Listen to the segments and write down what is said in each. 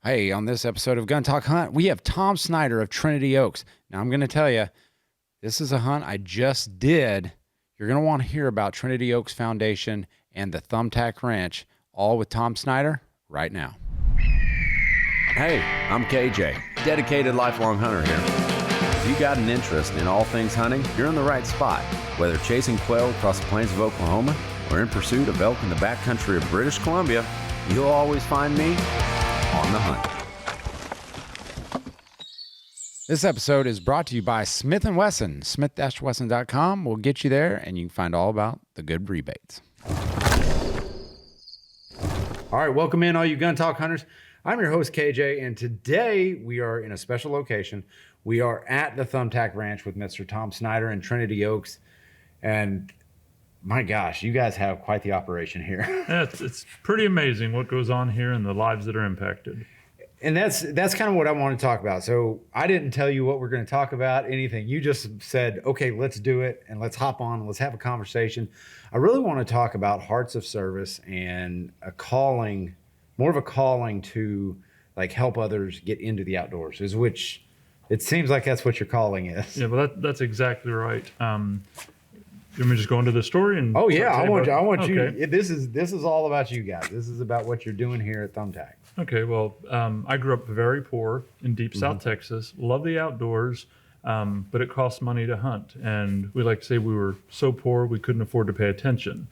Hey, on this episode of Gun Talk Hunt, we have Tom Snyder of Trinity Oaks. Now, I'm going to tell you, this is a hunt I just did. You're going to want to hear about Trinity Oaks Foundation and the Thumbtack Ranch, all with Tom Snyder right now. Hey, I'm KJ, dedicated lifelong hunter here. If you got an interest in all things hunting, you're in the right spot. Whether chasing quail across the plains of Oklahoma or in pursuit of elk in the backcountry of British Columbia, you'll always find me on the hunt. This episode is brought to you by Smith & Wesson. Smith-Wesson.com will get you there, and you can find all about the good rebates. All right, welcome in all you Gun Talk hunters. I'm your host, KJ, and today we are in a special location. We are at the Thumbtack Ranch with Mr. Tom Snyder in Trinity Oaks, and my gosh, you guys have quite the operation here. Yeah, it's pretty amazing what goes on here and the lives that are impacted. And that's kind of what I want to talk about. So I didn't tell you what we're going to talk about, anything. You just said, okay, let's do it and let's hop on and let's have a conversation. I really want to talk about hearts of service and a calling, more of a calling to like help others get into the outdoors, is which it seems like that's what your calling is. Yeah, well, that's exactly right. You want me to just go into the story? And oh yeah, I want okay. you. This is all about you guys. This is about what you're doing here at Thumbtack. Okay, well, I grew up very poor in deep South Texas. Love the outdoors, but it costs money to hunt, and we like to say we were so poor we couldn't afford to pay attention.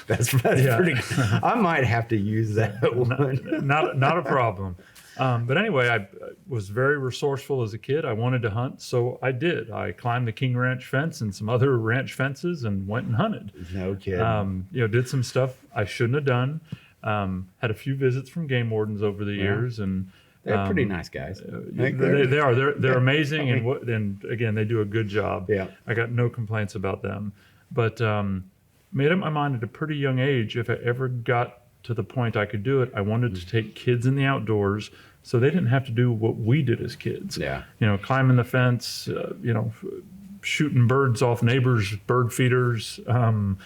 That's pretty. I might have to use that one. Not a problem. But anyway, I was very resourceful as a kid. I wanted to hunt, so I did. I climbed the King Ranch fence and some other ranch fences and went and hunted. No kidding. Did some stuff I shouldn't have done. Had a few visits from game wardens over the years, and they're pretty nice guys. They are. They're amazing, and again, they do a good job. Yeah, I got no complaints about them. But made up my mind at a pretty young age, if I ever got to the point I could do it, I wanted to take kids in the outdoors so they didn't have to do what we did as kids. Yeah. Climbing the fence, shooting birds off neighbors' bird feeders, and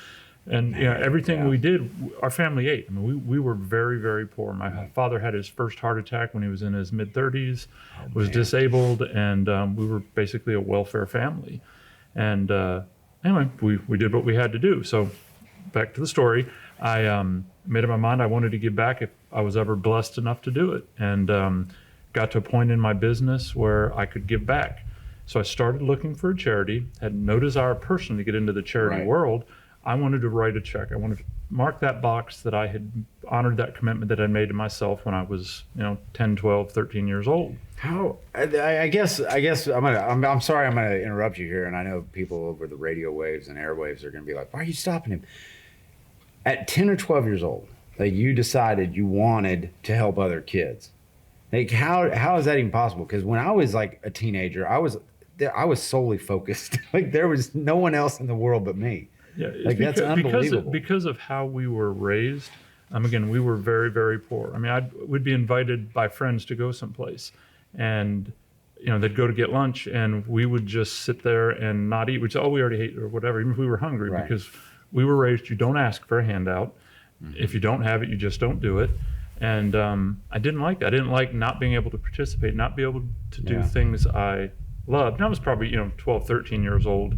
everything we did, our family ate. I mean, we were very, very poor. My father had his first heart attack when he was in his mid-30s, was disabled, and we were basically a welfare family. And anyway, we did what we had to do. So back to the story. I made up my mind I wanted to give back if I was ever blessed enough to do it, and got to a point in my business where I could give back. So I started looking for a charity, had no desire personally to get into the charity world. I wanted to write a check. I wanted to mark that box that I had honored that commitment that I made to myself when I was 10, 12, 13 years old. How I guess I'm sorry I'm gonna interrupt you here, and I know people over the radio waves and airwaves are gonna be like, why are you stopping him? At 10 or 12 years old, like, you decided you wanted to help other kids. Like, how is that even possible? Because when I was like a teenager, I was solely focused. Like, there was no one else in the world but me. Yeah, like, that's unbelievable. Because of how we were raised. Again, we were very, very poor. I mean, we'd be invited by friends to go someplace, and they'd go to get lunch, and we would just sit there and not eat, which we already ate or whatever, even if we were hungry, because we were raised, you don't ask for a handout. If you don't have it, you just don't do it. And I didn't like that. I didn't like not being able to participate, not be able to do things I loved. And I was probably 12, 13 years old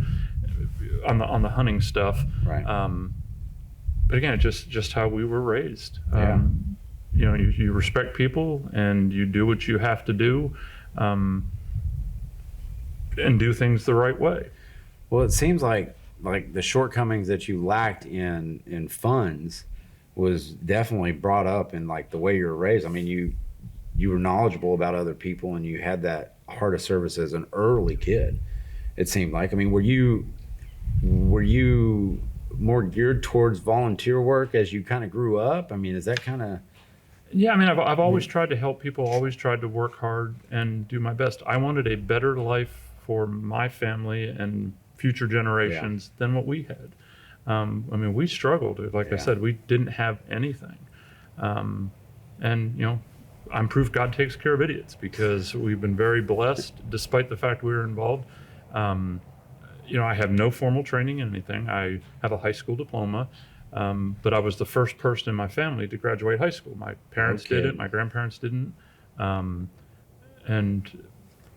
on the hunting stuff. Right. But again, just how we were raised. You respect people and you do what you have to do, and do things the right way. Well, it seems like the shortcomings that you lacked in funds was definitely brought up in like the way you were raised. I mean, you were knowledgeable about other people, and you had that heart of service as an early kid, it seemed like. I mean, were you more geared towards volunteer work as you kind of grew up? I mean, is that kind of... Yeah, I mean, I've always tried to help people, always tried to work hard and do my best. I wanted a better life for my family and future generations than what we had. I mean, we struggled. Like I said, we didn't have anything. And, I'm proof God takes care of idiots, because we've been very blessed despite the fact we were involved. I have no formal training in anything. I have a high school diploma. But I was the first person in my family to graduate high school. My parents did it. My grandparents didn't. And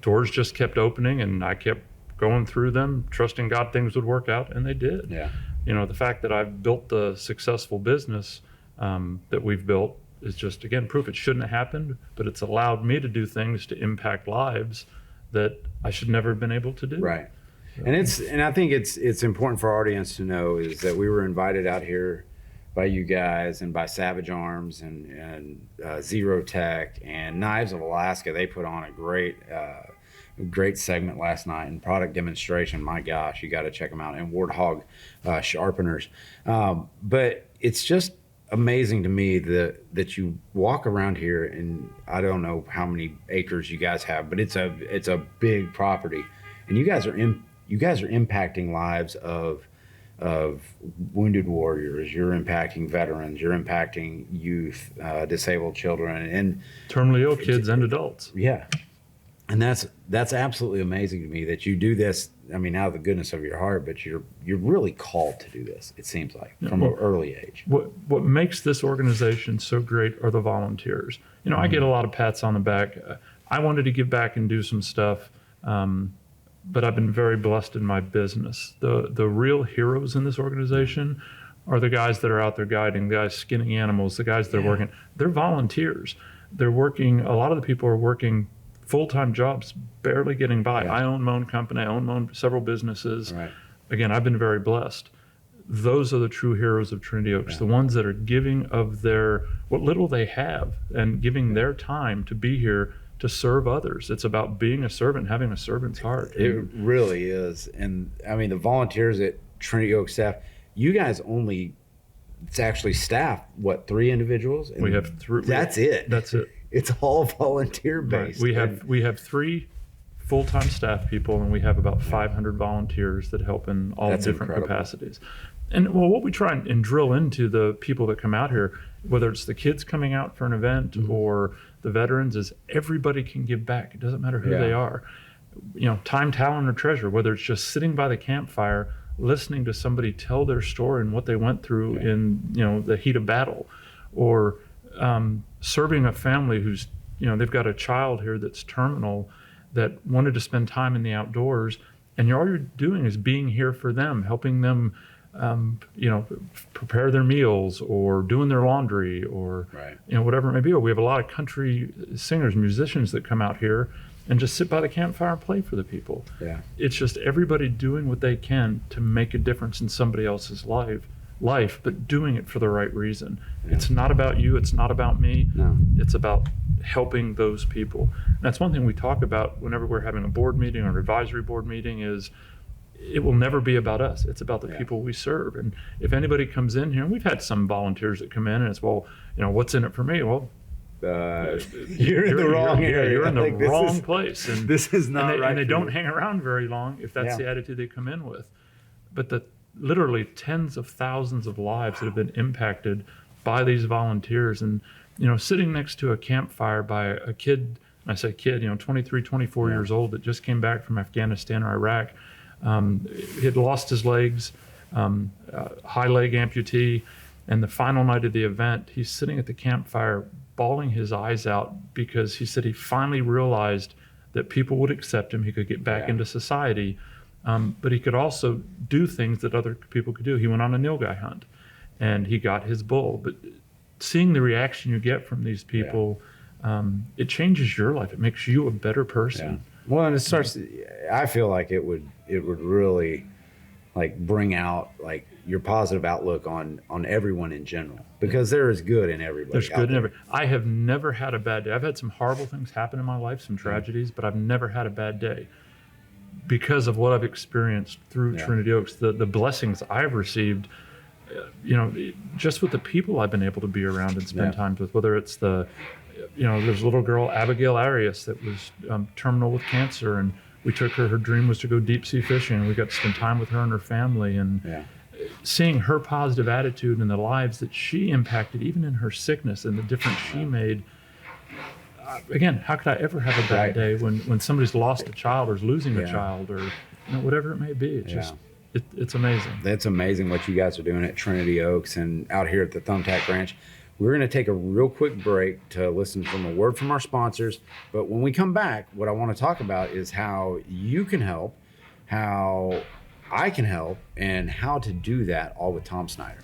doors just kept opening, and I kept going through them, trusting God things would work out, and they did. Yeah. You know, the fact that I've built the successful business that we've built is just, again, proof it shouldn't have happened, but it's allowed me to do things to impact lives that I should never have been able to do. Right. And I think it's important for our audience to know is that we were invited out here by you guys and by Savage Arms and Zero Tech and Knives of Alaska. They put on a great segment last night and product demonstration. My gosh, you got to check them out. And Warthog sharpeners. But it's just amazing to me that you walk around here, and I don't know how many acres you guys have, but it's a big property, and you guys are impacting lives of wounded warriors. You're impacting veterans. You're impacting youth, disabled children, and Terminally ill kids and adults. yeah. And that's absolutely amazing to me that you do this. I mean, out of the goodness of your heart, but you're really called to do this. It seems like from an early age. What makes this organization so great are the volunteers. You know, I get a lot of pats on the back. I wanted to give back and do some stuff, but I've been very blessed in my business. The real heroes in this organization are the guys that are out there guiding, the guys skinning animals, the guys that are working. They're volunteers. They're working. A lot of the people are working full-time jobs, barely getting by. Yeah. I own my own company. I own my own several businesses. Right. Again, I've been very blessed. Those are the true heroes of Trinity Oaks, the ones that are giving of what little they have and giving their time to be here to serve others. It's about being a servant, having a servant's heart. It really is. And I mean, the volunteers at Trinity Oaks staff, you guys it's actually staff, 3 individuals? And we have 3. That's it. That's it. It's all volunteer based. Right. We have 3 full-time staff people, and we have about 500 volunteers that help in all different capacities. And well, what we try and drill into the people that come out here, whether it's the kids coming out for an event or the veterans, is everybody can give back. It doesn't matter who they are. You know, time, talent, or treasure, whether it's just sitting by the campfire, listening to somebody tell their story and what they went through in, the heat of battle, or serving a family who's, they've got a child here that's terminal that wanted to spend time in the outdoors, and all you're doing is being here for them, helping them, prepare their meals or doing their laundry or, whatever it may be. Or we have a lot of country singers, musicians that come out here and just sit by the campfire and play for the people. Yeah. It's just everybody doing what they can to make a difference in somebody else's life, but doing it for the right reason. It's not about you. It's not about me. No. It's about helping those people. And that's one thing we talk about whenever we're having a board meeting or an advisory board meeting is it will never be about us. It's about the people we serve. And if anybody comes in here, and we've had some volunteers that come in and it's, what's in it for me? Well, you're in the wrong area. You're in the wrong place. And this is not right. And they don't hang around very long if that's the attitude they come in with. But the literally tens of thousands of lives that have been impacted by these volunteers, and sitting next to a campfire by a kid, I say kid, 23, 24 years old that just came back from Afghanistan or Iraq. He had lost his legs, high leg amputee, and the final night of the event, he's sitting at the campfire bawling his eyes out because he said he finally realized that people would accept him. He could get back into society. But he could also do things that other people could do. He went on a nilgai hunt, and he got his bull. But seeing the reaction you get from these people, it changes your life. It makes you a better person. Yeah. Well, and it starts. I feel like it would really bring out your positive outlook on everyone in general, because there is good in everybody. There's good in everybody. I have never had a bad day. I've had some horrible things happen in my life, some tragedies, but I've never had a bad day. Because of what I've experienced through Trinity Oaks, the blessings I've received, just with the people I've been able to be around and spend time with, whether it's there's a little girl, Abigail Arias, that was terminal with cancer, and we took her dream was to go deep sea fishing, and we got to spend time with her and her family, and seeing her positive attitude and the lives that she impacted, even in her sickness, and the difference she made. Again, how could I ever have a bad day when somebody's lost a child or is losing a child or whatever it may be? it's amazing. That's amazing what you guys are doing at Trinity Oaks and out here at the Thumbtack Ranch. We're going to take a real quick break to listen from a word from our sponsors. But when we come back, what I want to talk about is how you can help, how I can help, and how to do that all with Tom Snyder.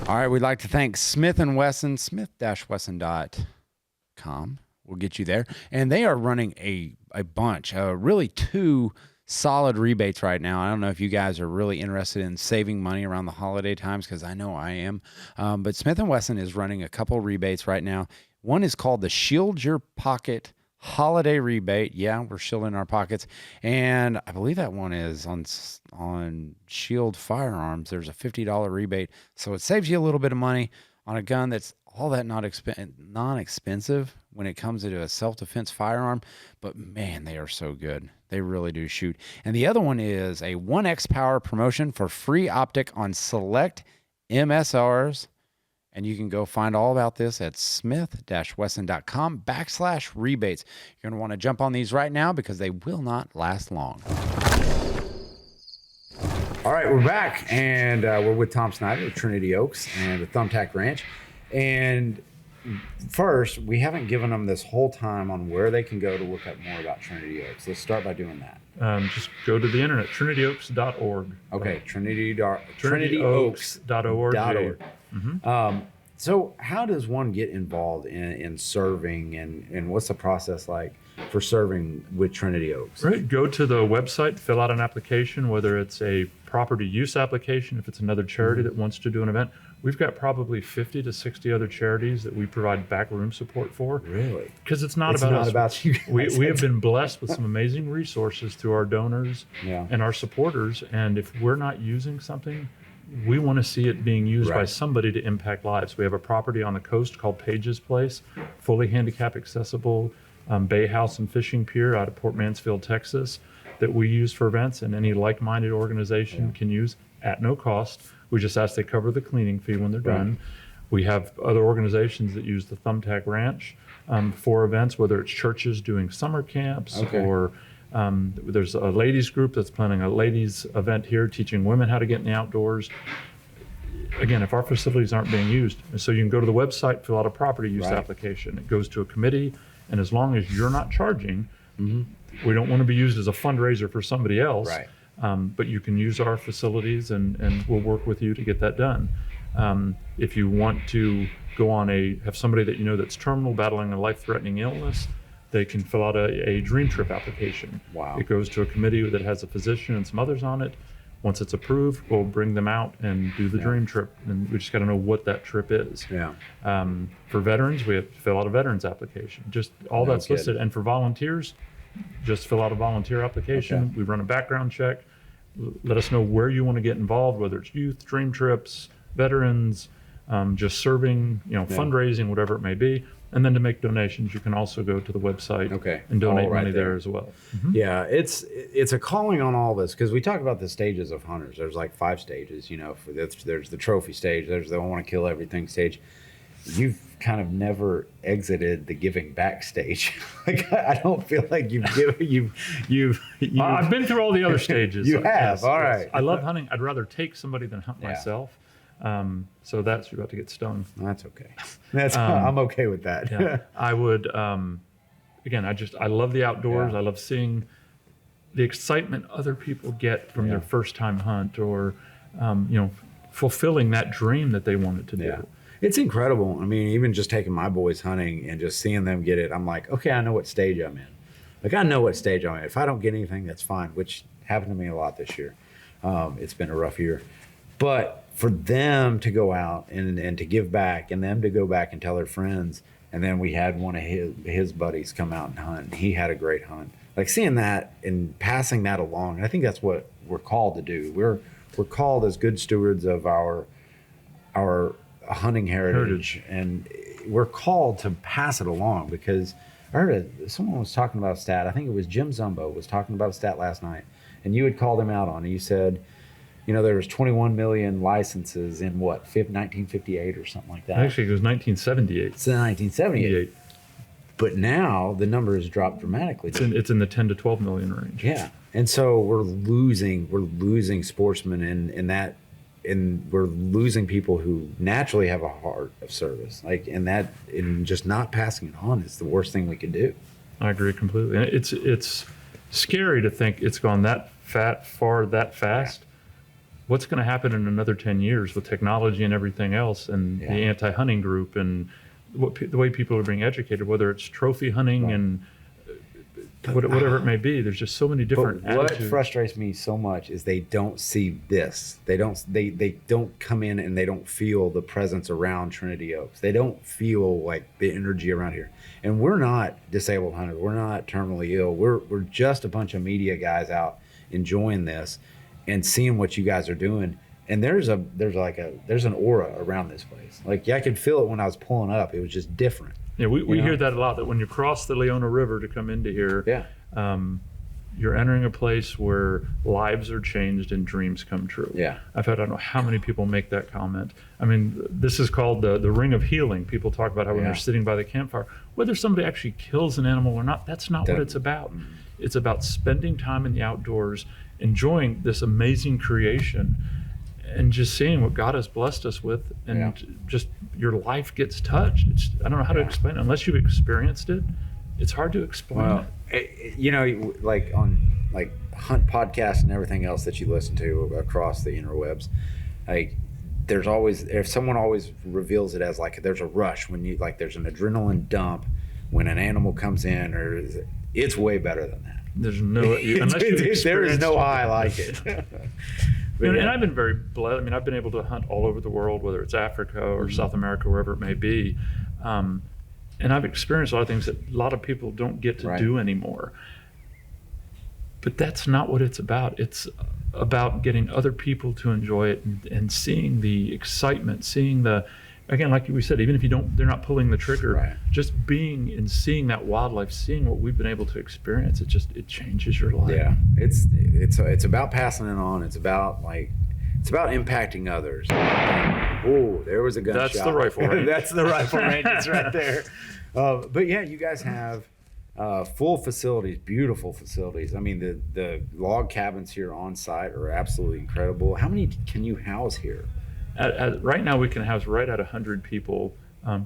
All right, we'd like to thank Smith & Wesson, smith-wesson.com. We'll get you there. And they are running a bunch, really two solid rebates right now. I don't know if you guys are really interested in saving money around the holiday times, because I know I am. But Smith & Wesson is running a couple rebates right now. One is called the Shield Your Pocket Holiday Rebate. Yeah, we're shielding our pockets. And I believe that one is on Shield firearms. There's a $50 rebate. So it saves you a little bit of money on a gun that's all that non-expensive when it comes to a self-defense firearm. But man, they are so good. They really do shoot. And the other one is a 1X Power promotion for free optic on select MSRs. And you can go find all about this at smith-wesson.com/rebates. You're going to want to jump on these right now because they will not last long. All right, we're back, and we're with Tom Snyder of Trinity Oaks and the Thumbtack Ranch. And first, we haven't given them this whole time on where they can go to look up more about Trinity Oaks. Let's start by doing that. Just go to the internet, trinityoaks.org. Okay, trinityoaks.org. Mm-hmm. So how does one get involved in serving, and what's the process like for serving with Trinity Oaks? Right. Go to the website, fill out an application, whether it's a property use application, if it's another charity that wants to do an event. We've got probably 50 to 60 other charities that we provide backroom support for. Really? Because it's not about us. About you guys. We have been blessed with some amazing resources through our donors and our supporters. And if we're not using something, we want to see it being used by somebody to impact lives. We have a property on the coast called Page's Place, fully handicap accessible bay house and fishing pier out of Port Mansfield, Texas, that we use for events, and any like-minded organization can use at no cost. We just ask they cover the cleaning fee when they're done. We have other organizations that use the Thumbtack Ranch for events, whether it's churches doing summer camps or there's a ladies group that's planning a ladies event here, teaching women how to get in the outdoors. Again, if our facilities aren't being used, so you can go to the website, fill out a property use application. It goes to a committee, and as long as you're not charging, we don't want to be used as a fundraiser for somebody else. But you can use our facilities, and we'll work with you to get that done. If you want to go on have somebody that you know that's terminal, battling a life-threatening illness, they can fill out a dream trip application. It goes to a committee that has a physician and some others on it. Once it's approved, we'll bring them out and do the dream trip, and we just got to know what that trip is. For veterans, we have to fill out a veterans application. Just all that's listed. And for volunteers, just fill out a volunteer application. We run a background check. Let us know where you want to get involved, whether it's youth, dream trips, veterans, just serving, fundraising, whatever it may be. And then to make donations, you can also go to the website and donate money there as well. Yeah, it's a calling on all this, because we talk about the stages of hunters. There's like 5 stages, there's the trophy stage, there's the I want to kill everything stage. You've kind of never exited the giving back stage. Like, I don't feel like you've I've been through all the other stages. You have, all right. I love hunting. I'd rather take somebody than hunt myself. So that's, you're about to get stung. That's okay. I'm okay with that. I would, again, I love the outdoors. I love seeing the excitement other people get from their first time hunt, or, fulfilling that dream that they wanted to do. It's incredible. I mean, even just taking my boys hunting and just seeing them get it, I'm like, okay, I know what stage I'm in. Like, I know what stage I'm in. If I don't get anything, that's fine, which happened to me a lot this year. It's been a rough year. But for them to go out and to give back, and them to go back and tell their friends, and then we had one of his buddies come out and hunt. He had a great hunt. Like, seeing that and passing that along, I think that's what we're called to do. We're called as good stewards of our hunting heritage, and we're called to pass it along, because I heard someone was talking about a stat. I think it was Jim Zumbo was talking about a stat last night, and you had called him out on it. You said, there was 21 million licenses in 1958 or something like that. Actually, it was 1978. It's 1978. But now the number has dropped dramatically. It's in the 10 to 12 million range. Yeah. And so we're losing sportsmen and we're losing people who naturally have a heart of service. And just not passing it on is the worst thing we can do. I agree completely. And it's scary to think it's gone that far that fast. Yeah. What's going to happen in another 10 years with technology and everything else, and the anti-hunting group, and the way people are being educated, whether it's trophy hunting and whatever it may be. There's just so many different attitudes. What frustrates me so much is they don't see this. They don't come in and they don't feel the presence around Trinity Oaks. They don't feel like the energy around here. And we're not disabled hunters. We're not terminally ill. We're just a bunch of media guys out enjoying this and seeing what you guys are doing. And there's an aura around this place. Like, I could feel it when I was pulling up. It was just different. Yeah, we hear that a lot, that when you cross the Leona River to come into here, you're entering a place where lives are changed and dreams come true. Yeah. I don't know how many people make that comment. I mean, this is called the ring of healing. People talk about how when they're sitting by the campfire, whether somebody actually kills an animal or not, that's not what it's about. It's about spending time in the outdoors, enjoying this amazing creation, and just seeing what God has blessed us with, and just your life gets touched. I don't know how to explain it. Unless you've experienced it, it's hard to explain it. Like on hunt podcasts and everything else that you listen to across the interwebs, if someone always reveals it as like there's a rush when you there's an adrenaline dump when an animal comes in, or it's way better than that. There's no there is no high like it. And I've been very blessed. I mean, I've been able to hunt all over the world, whether it's Africa or South America, wherever it may be. And I've experienced a lot of things that a lot of people don't get to do anymore. But that's not what it's about. It's about getting other people to enjoy it and seeing the excitement, seeing again, like we said, even if they're not pulling the trigger, just being and seeing that wildlife, seeing what we've been able to experience, it changes your life. Yeah, it's about passing it on. It's about impacting others. Oh, there was a gunshot. That's the rifle range. That's the rifle range. It's right there. But yeah, you guys have full facilities, beautiful facilities. I mean, the log cabins here on site are absolutely incredible. How many can you house here? Right now, we can house right at 100 people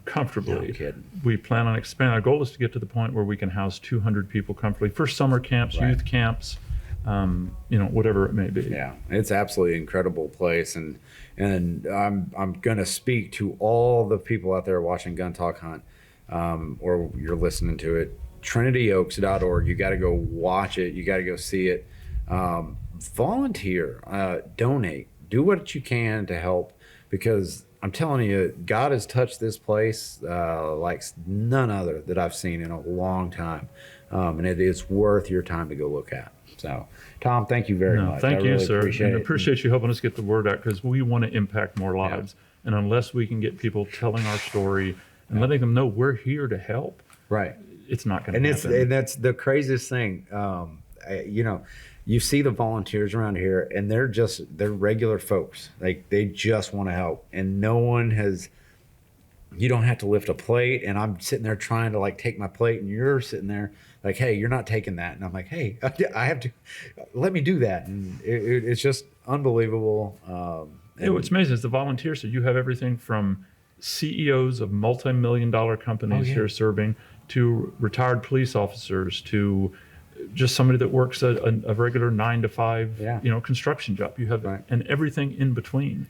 comfortably. No kidding. We plan on expanding. Our goal is to get to the point where we can house 200 people comfortably for summer camps, youth camps, whatever it may be. Yeah, it's absolutely incredible place, and I'm gonna speak to all the people out there watching Gun Talk Hunt, or you're listening to it. TrinityOaks.org. You got to go watch it. You got to go see it. Volunteer, donate, do what you can to help, because I'm telling you, God has touched this place like none other that I've seen in a long time, and it is worth your time to go look at. So, Tom, thank you very much. Thank you, really sir. Appreciate I appreciate you helping us get the word out, because we want to impact more lives. And unless we can get people telling our story and letting them know we're here to help, it's not going to happen. And that's the craziest thing. You see the volunteers around here, and they're regular folks. Like, they just want to help, and you don't have to lift a plate. And I'm sitting there trying to take my plate, and you're sitting there like, hey, you're not taking that. And I'm like, hey, I have to, let me do that. And it's just unbelievable. What's amazing is the volunteers. So you have everything from CEOs of multi-million-dollar companies here serving, to retired police officers, to just somebody that works a regular 9 to 5, construction job. You have and everything in between.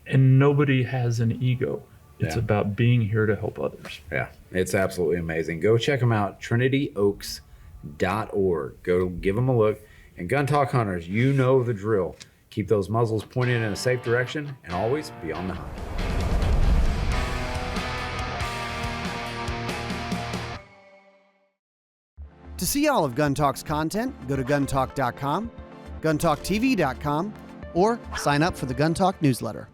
And nobody has an ego. It's about being here to help others. Yeah, it's absolutely amazing. Go check them out, TrinityOaks.org. Go give them a look. And Gun Talk Hunters, you know the drill. Keep those muzzles pointed in a safe direction, and always be on the hunt. To see all of Gun Talk's content, go to guntalk.com, guntalktv.com, or sign up for the Gun Talk newsletter.